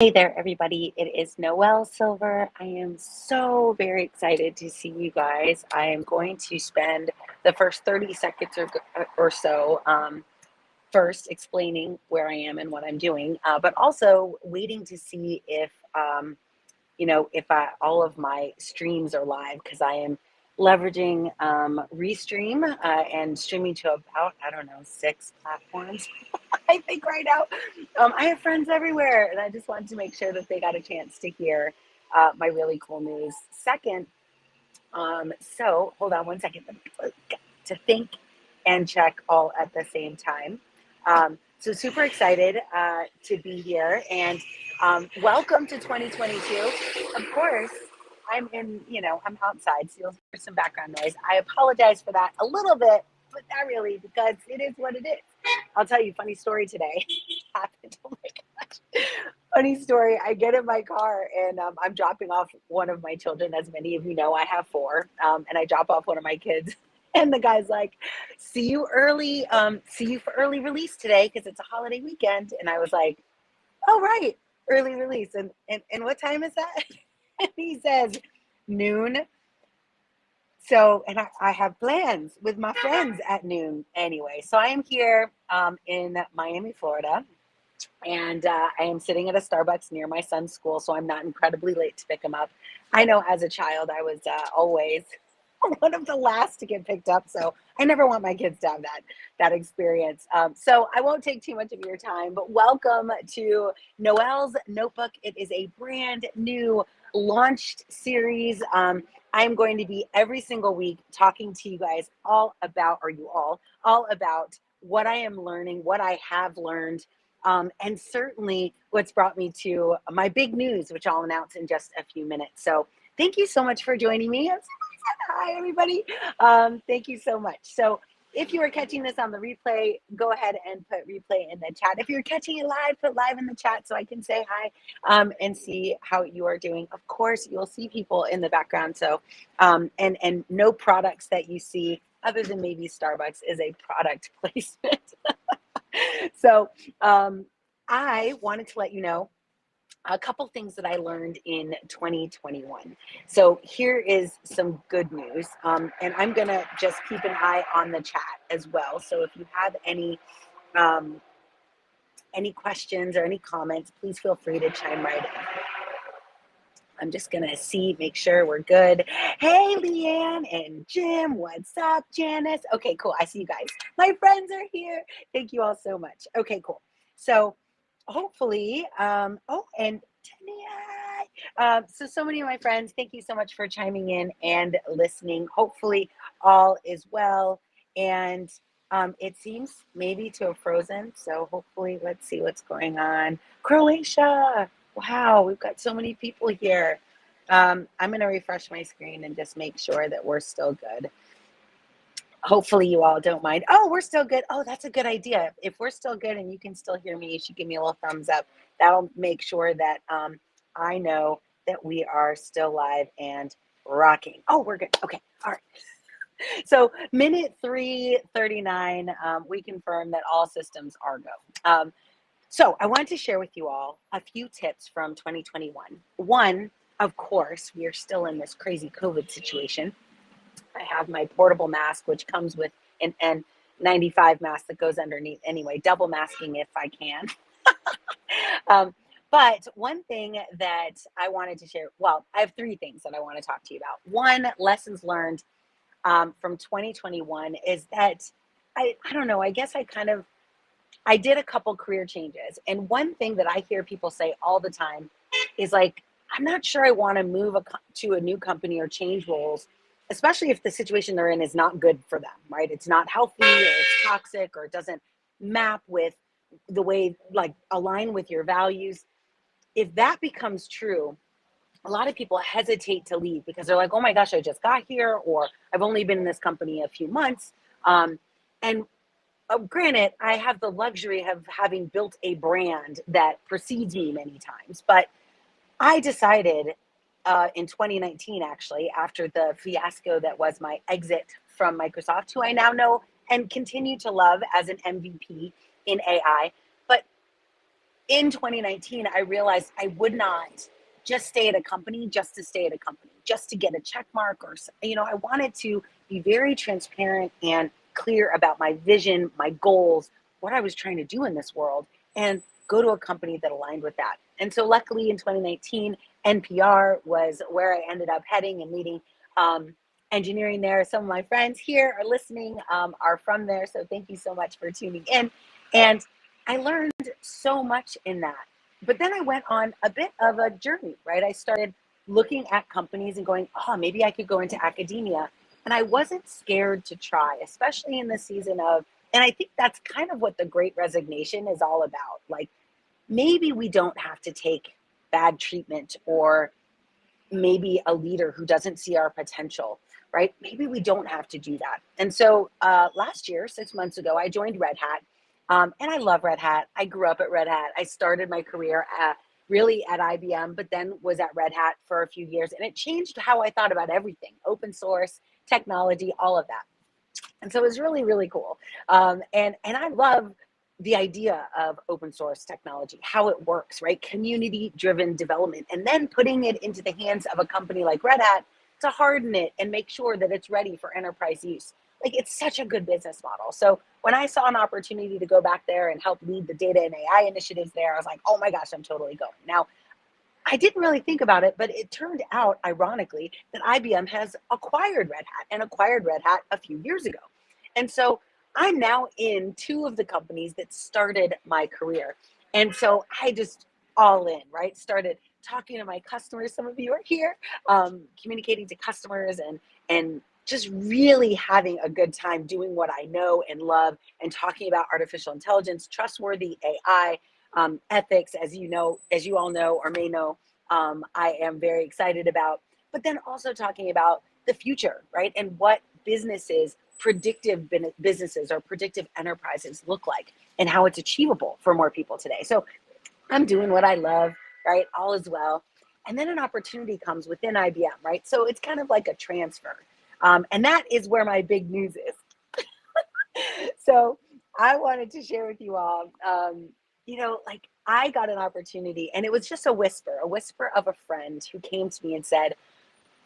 Hey there, everybody. It is Noelle Silver. I am so very excited to see you guys. I am going to spend the first 30 seconds or so first explaining where I am and what I'm doing, but also waiting to see if all of my streams are live because I am leveraging Restream and streaming to about, I don't know, 6 platforms. I think right now. I have friends everywhere, and I just wanted to make sure that they got a chance to hear my really cool news. Second, so hold on one second to think and check all at the same time. So super excited to be here, and welcome to 2022. Of course, I'm outside, so you'll hear some background noise. I apologize for that a little bit, but not really, because it is what it is. I'll tell you a funny story today. Happened. Oh my gosh. Funny story. I get in my car and I'm dropping off one of my children. As many of you know, I have four. And I drop off one of my kids. And the guy's like, see you for early release today because it's a holiday weekend. And I was like, oh, right. Early release. And what time is that? And he says, noon. So, and I have plans with my friends at noon anyway. So I am here in Miami, Florida, and I am sitting at a Starbucks near my son's school, so I'm not incredibly late to pick him up. I know as a child, I was always one of the last to get picked up, so I never want my kids to have that experience. So I won't take too much of your time, but welcome to Noelle's Notebook. It is a brand new launched series. I'm going to be every single week talking to you guys all about, or you all about what I am learning, what I have learned, and certainly what's brought me to my big news, which I'll announce in just a few minutes. So thank you so much for joining me. Hi, everybody. Thank you so much. So if you are catching this on the replay, go ahead and put replay in the chat. If you're catching it live, put live in the chat so I can say hi and see how you are doing. Of course, you'll see people in the background. So, and no products that you see other than maybe Starbucks is a product placement. So I wanted to let you know a couple things that I learned in 2021. So here is some good news. And I'm going to just keep an eye on the chat as well. So if you have any questions or any comments, please feel free to chime right in. I'm just going to make sure we're good. Hey, Leanne and Jim, what's up, Janice? Okay, cool. I see you guys. My friends are here. Thank you all so much. Okay, cool. So hopefully, and Tania. So many of my friends, thank you so much for chiming in and listening. Hopefully all is well. And it seems maybe to have frozen. So hopefully, let's see what's going on. Croatia. Wow, we've got so many people here. I'm going to refresh my screen and just make sure that we're still good. Hopefully you all don't mind. Oh, we're still good. Oh, that's a good idea. If we're still good and you can still hear me, you should give me a little thumbs up. That'll make sure that I know that we are still live and rocking. Oh, we're good. Okay. All right. So minute 3:39, we confirm that all systems are go. So I wanted to share with you all a few tips from 2021. One, of course, we are still in this crazy COVID situation. I have my portable mask, which comes with an N95 mask that goes underneath anyway, double masking if I can. But one thing that I wanted to share, well, I have three things that I want to talk to you about. One, lessons learned from 2021 is that I don't know, I guess I did a couple career changes. And one thing that I hear people say all the time is like, I'm not sure I want to move to a new company or change roles, especially if the situation they're in is not good for them, right? It's not healthy or it's toxic or it doesn't map with the way, like, align with your values. If that becomes true, a lot of people hesitate to leave because they're like, oh my gosh, I just got here, or I've only been in this company a few months. And granted, I have the luxury of having built a brand that precedes me many times, but I decided in 2019, actually, after the fiasco that was my exit from Microsoft, who I now know and continue to love as an MVP in AI, but in 2019, I realized I would not just stay at a company just to stay at a company, just to get a check mark or, I wanted to be very transparent and clear about my vision, my goals, what I was trying to do in this world, and go to a company that aligned with that. And so luckily in 2019, NPR was where I ended up heading and leading engineering there. Some of my friends here are listening, are from there. So thank you so much for tuning in. And I learned so much in that. But then I went on a bit of a journey, right? I started looking at companies and going, oh, maybe I could go into academia. And I wasn't scared to try, especially in the season of, and I think that's kind of what the Great Resignation is all about. Like, maybe we don't have to take bad treatment or maybe a leader who doesn't see our potential, right? Maybe we don't have to do that. And so last year, 6 months ago, I joined Red Hat. And I love Red Hat. I grew up at Red Hat. I started my career really at IBM, but then was at Red Hat for a few years. And it changed how I thought about everything, open source, technology, all of that. And so it was really, really cool. And I love the idea of open source technology, how it works, right? Community driven development, and then putting it into the hands of a company like Red Hat to harden it and make sure that it's ready for enterprise use. Like, it's such a good business model. So when I saw an opportunity to go back there and help lead the data and AI initiatives there, I was like, oh my gosh, I'm totally going. Now, I didn't really think about it, but it turned out, ironically, that IBM has acquired Red Hat and acquired Red Hat a few years ago. And so I'm now in two of the companies that started my career. And so I just all in, right? Started talking to my customers. Some of you are here, communicating to customers and just really having a good time doing what I know and love and talking about artificial intelligence, trustworthy AI, ethics, as you all know or may know, I am very excited about, but then also talking about the future, right? And what predictive businesses or predictive enterprises look like and how it's achievable for more people today. So I'm doing what I love, right? All is well. And then an opportunity comes within IBM, right? So it's kind of like a transfer. And that is where my big news is. So I wanted to share with you all, like, I got an opportunity, and it was just a whisper of a friend who came to me and said,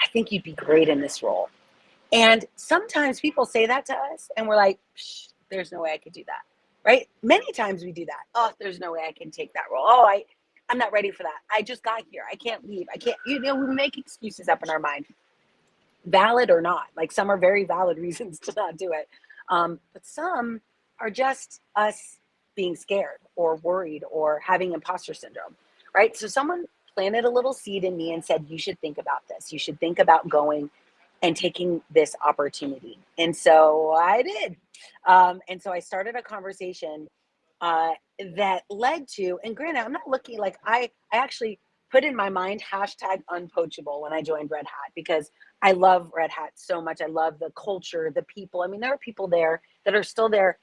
I think you'd be great in this role. And sometimes people say that to us and we're like, there's no way I could do that, right? Many times we do that. Oh, there's no way I can take that role. Oh, I'm not ready for that. I just got here. I can't leave. I can't, we make excuses up in our mind, valid or not. Like, some are very valid reasons to not do it. But some are just us being scared or worried or having imposter syndrome, right? So someone planted a little seed in me and said, you should think about this. You should think about going and taking this opportunity. And so I did. And so I started a conversation that led to, and granted, I'm not looking like I actually put in my mind #unpoachable when I joined Red Hat, because I love Red Hat so much. I love the culture, the people. I mean, there are people there that are still there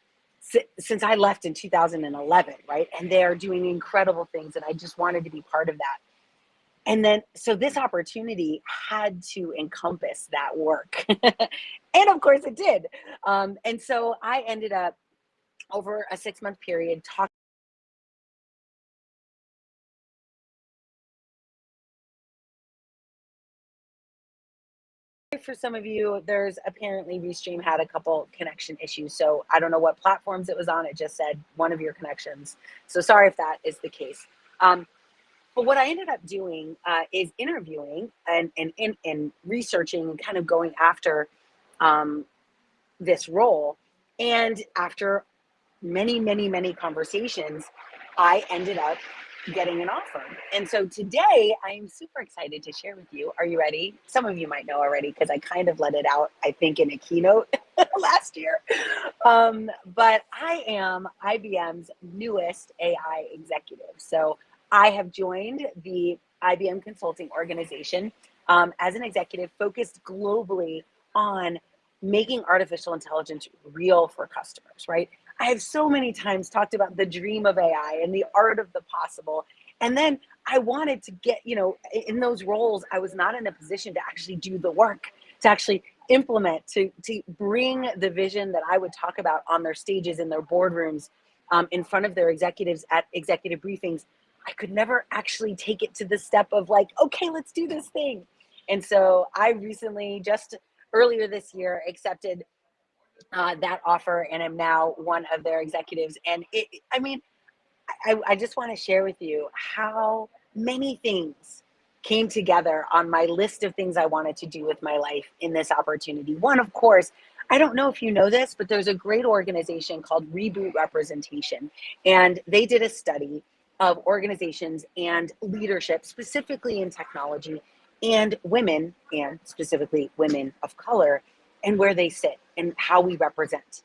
since I left in 2011, right? And they are doing incredible things. And I just wanted to be part of that. And then, so this opportunity had to encompass that work. And of course it did. And so I ended up, over a 6-month period, talking. For some of you, there's apparently Restream had a couple connection issues. So I don't know what platforms it was on. It just said one of your connections. So sorry if that is the case. But what I ended up doing is interviewing and researching and kind of going after this role. And after many, many, many conversations, I ended up getting an offer. And so today I am super excited to share with you. Are you ready? Some of you might know already, because I kind of let it out, I think, in a keynote last year. But I am IBM's newest AI executive. So I have joined the IBM Consulting Organization as an executive focused globally on making artificial intelligence real for customers, right? I have so many times talked about the dream of AI and the art of the possible. And then I wanted to get, in those roles, I was not in a position to actually do the work, to actually implement, to bring the vision that I would talk about on their stages, in their boardrooms, in front of their executives at executive briefings, I could never actually take it to the step of like, okay, let's do this thing. And so I recently, just earlier this year, accepted that offer and am now one of their executives. And I mean, I just want to share with you how many things came together on my list of things I wanted to do with my life in this opportunity. One, of course, I don't know if you know this, but there's a great organization called Reboot Representation. And they did a study of organizations and leadership, specifically in technology, and women, and specifically women of color, and where they sit and how we represent.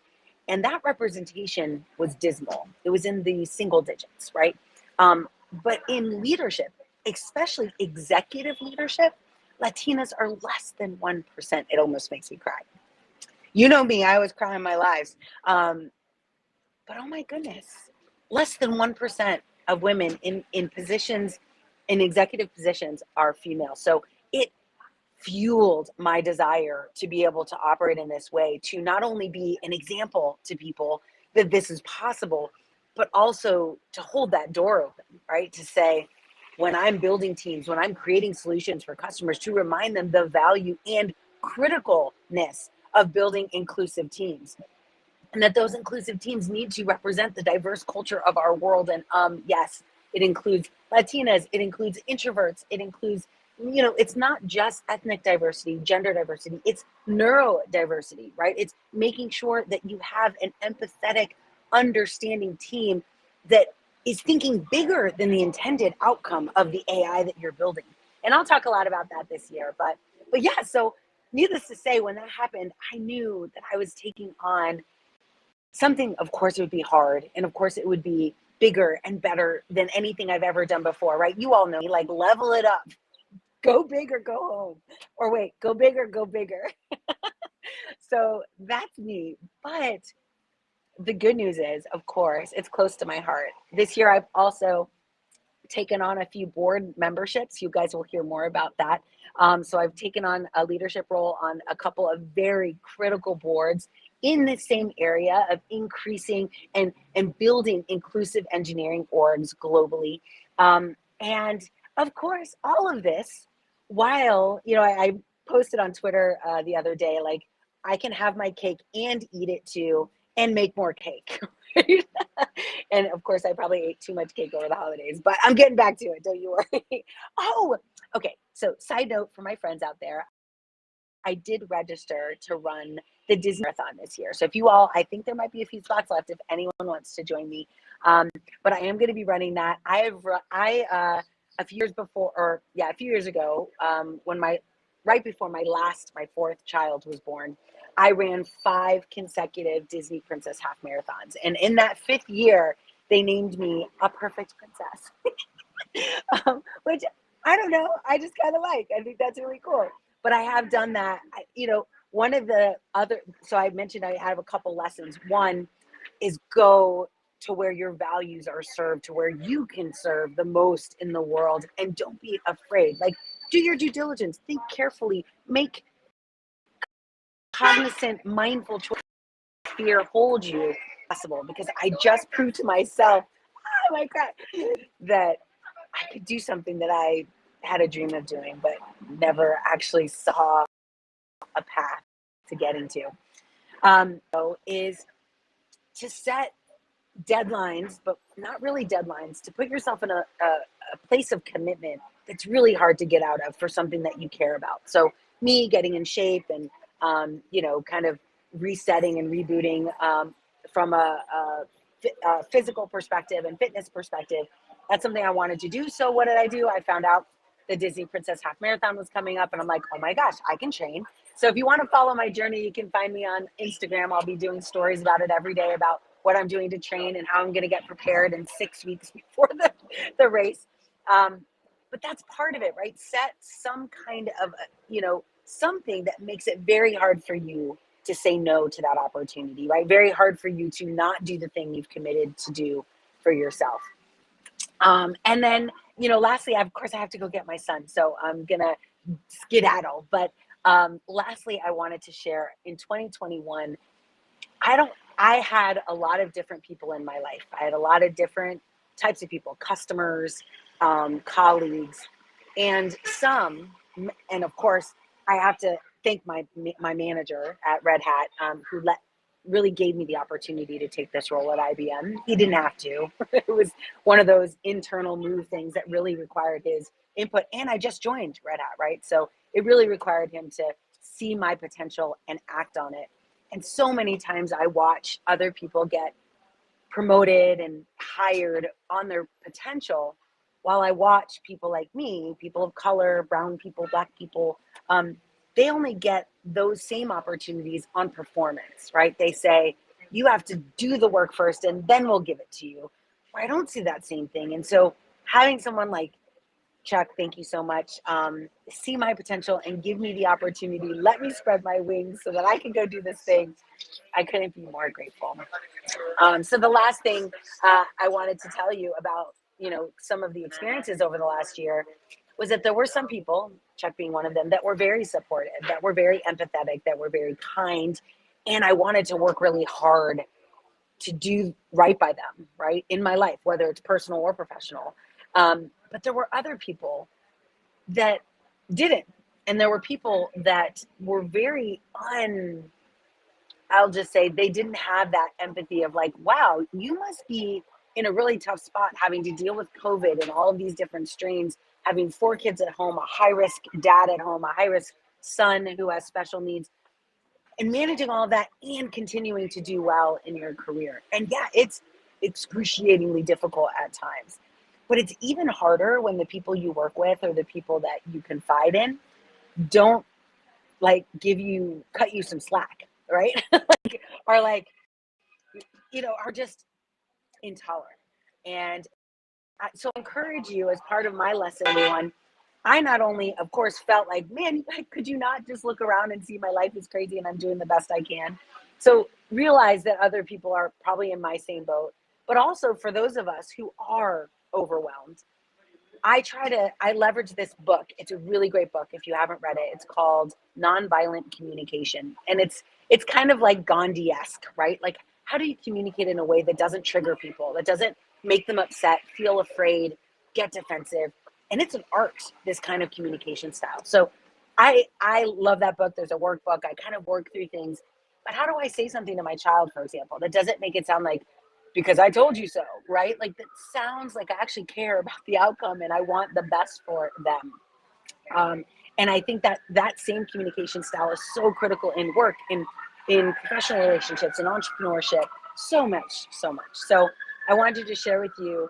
And that representation was dismal. It was in the single digits, right? But in leadership, especially executive leadership, Latinas are less than 1%. It almost makes me cry. You know me, I always cry in my lives. But oh my goodness, less than 1% of women in positions, in executive positions, are female. So it fueled my desire to be able to operate in this way, to not only be an example to people that this is possible, but also to hold that door open, right? To say, when I'm building teams, when I'm creating solutions for customers, to remind them the value and criticalness of building inclusive teams. And that those inclusive teams need to represent the diverse culture of our world. And yes, it includes Latinas, it includes introverts, it includes, it's not just ethnic diversity, gender diversity, it's neurodiversity, right? It's making sure that you have an empathetic, understanding team that is thinking bigger than the intended outcome of the AI that you're building. And I'll talk a lot about that this year. But yeah, so needless to say, when that happened, I knew that I was taking on something. Of course it would be hard, and of course it would be bigger and better than anything I've ever done before, right? You all know me, like, level it up, go big or go home, or wait, go big or go bigger. So that's me. But the good news is, of course, it's close to my heart. This year I've also taken on a few board memberships. You guys will hear more about that. So I've taken on a leadership role on a couple of very critical boards in the same area of increasing and building inclusive engineering orgs globally. And of course, all of this while, I posted on Twitter the other day, like, I can have my cake and eat it too and make more cake. Right? And of course, I probably ate too much cake over the holidays, but I'm getting back to it. Don't you worry. Oh, okay. So side note for my friends out there, I did register to run the Disney Marathon this year. So if you all, I think there might be a few spots left if anyone wants to join me. But I am going to be running that. A few years ago, right before my fourth child was born, I ran 5 consecutive Disney Princess Half Marathons. And in that 5th year, they named me a perfect princess, which I don't know. I just kind of like. I think that's really cool. But I have done that. One of the other, so I mentioned I have a couple lessons. One is go to where your values are served, to where you can serve the most in the world, and don't be afraid. Like, do your due diligence, think carefully, make cognizant, mindful choices. Fear hold you possible, because I just proved to myself, oh my God, that I could do something that I had a dream of doing, but never actually saw a path to getting to. So is to set deadlines, but not really deadlines, to put yourself in a place of commitment that's really hard to get out of for something that you care about. So me getting in shape and, kind of resetting and rebooting from a physical perspective and fitness perspective, that's something I wanted to do. So what did I do? I found out the Disney Princess Half Marathon was coming up, and I'm like, oh my gosh, I can train. So if you want to follow my journey, you can find me on Instagram. I'll be doing stories about it every day, about what I'm doing to train and how I'm going to get prepared in 6 weeks before the race. But that's part of it, right? Set some kind of, something that makes it very hard for you to say no to that opportunity, right? Very hard for you to not do the thing you've committed to do for yourself. And then, lastly, of course, I have to go get my son, so I'm going to skedaddle. But lastly, I wanted to share, in 2021, I had a lot of different people in my life. I had a lot of different types of people, customers, colleagues, and and of course, I have to thank my manager at Red Hat, who really gave me the opportunity to take this role at IBM. He didn't have to. It was one of those internal move things that really required his input. And I just joined Red Hat, right? So it really required him to see my potential and act on it. And so many times I watch other people get promoted and hired on their potential, while I watch people like me, people of color, brown people, black people, they only get those same opportunities on performance, right? They say, you have to do the work first and then we'll give it to you. I don't see that same thing. And so having someone like Chuck, thank you so much. See my potential and give me the opportunity. Let me spread my wings so that I can go do this thing. I couldn't be more grateful. So the last thing I wanted to tell you about, some of the experiences over the last year was that there were some people, Chuck being one of them, that were very supportive, that were very empathetic, that were very kind. And I wanted to work really hard to do right by them, right, in my life, whether it's personal or professional. But there were other people that didn't. And there were people that were very I'll just say they didn't have that empathy of like, wow, you must be in a really tough spot having to deal with COVID and all of these different strains, having 4 kids at home, a high risk dad at home, a high risk son who has special needs, and managing all of that and continuing to do well in your career. And yeah, it's excruciatingly difficult at times. But it's even harder when the people you work with or the people that you confide in don't like cut you some slack, right? Are like, are just intolerant. And so I encourage you as part of my lesson, everyone. I not only, of course, felt like, man, could you not just look around and see my life is crazy and I'm doing the best I can? So realize that other people are probably in my same boat. But also for those of us who are overwhelmed, I leverage this book. It's a really great book. If you haven't read it, it's called Nonviolent Communication. And it's kind of like Gandhi-esque, right? Like, how do you communicate in a way that doesn't trigger people, that doesn't make them upset, feel afraid, get defensive? And it's an art, this kind of communication style. So I love that book. There's a workbook. I kind of work through things. But how do I say something to my child, for example, that doesn't make it sound like, because I told you so, right? Like that sounds like I actually care about the outcome and I want the best for them. And I think that same communication style is so critical in work, in professional relationships, in entrepreneurship, so much, so much. So I wanted to share with you,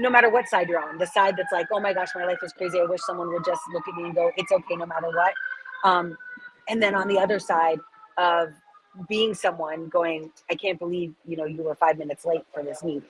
no matter what side you're on, the side that's like, oh my gosh, my life is crazy. I wish someone would just look at me and go, it's okay no matter what. And then on the other side of being someone going, I can't believe, you were 5 minutes late for this meeting,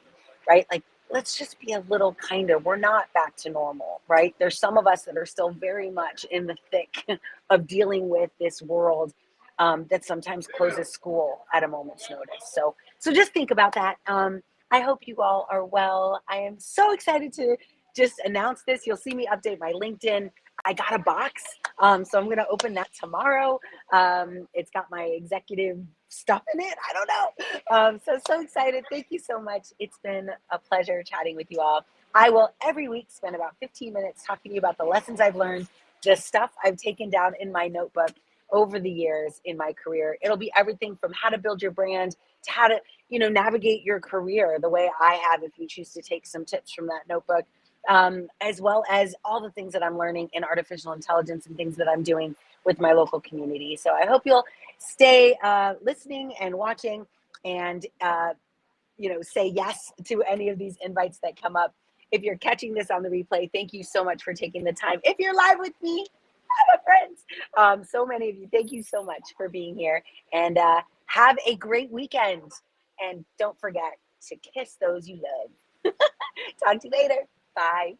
right? Like, let's just be a little kinder. We're not back to normal, right? There's some of us that are still very much in the thick of dealing with this world that sometimes closes school at a moment's notice. So just think about that. I hope you all are well. I am so excited to just announce this. You'll see me update my LinkedIn. I got a box, so I'm going to open that tomorrow. It's got my executive stuff in it. I don't know. So excited. Thank you so much. It's been a pleasure chatting with you all. I will every week spend about 15 minutes talking to you about the lessons I've learned, the stuff I've taken down in my notebook over the years in my career. It'll be everything from how to build your brand to how to, navigate your career the way I have, if you choose to take some tips from that notebook. As well as all the things that I'm learning in artificial intelligence and things that I'm doing with my local community. So I hope you'll stay listening and watching and, say yes to any of these invites that come up. If you're catching this on the replay, thank you so much for taking the time. If you're live with me, friends, so many of you, thank you so much for being here, and have a great weekend. And don't forget to kiss those you love. Talk to you later. Bye.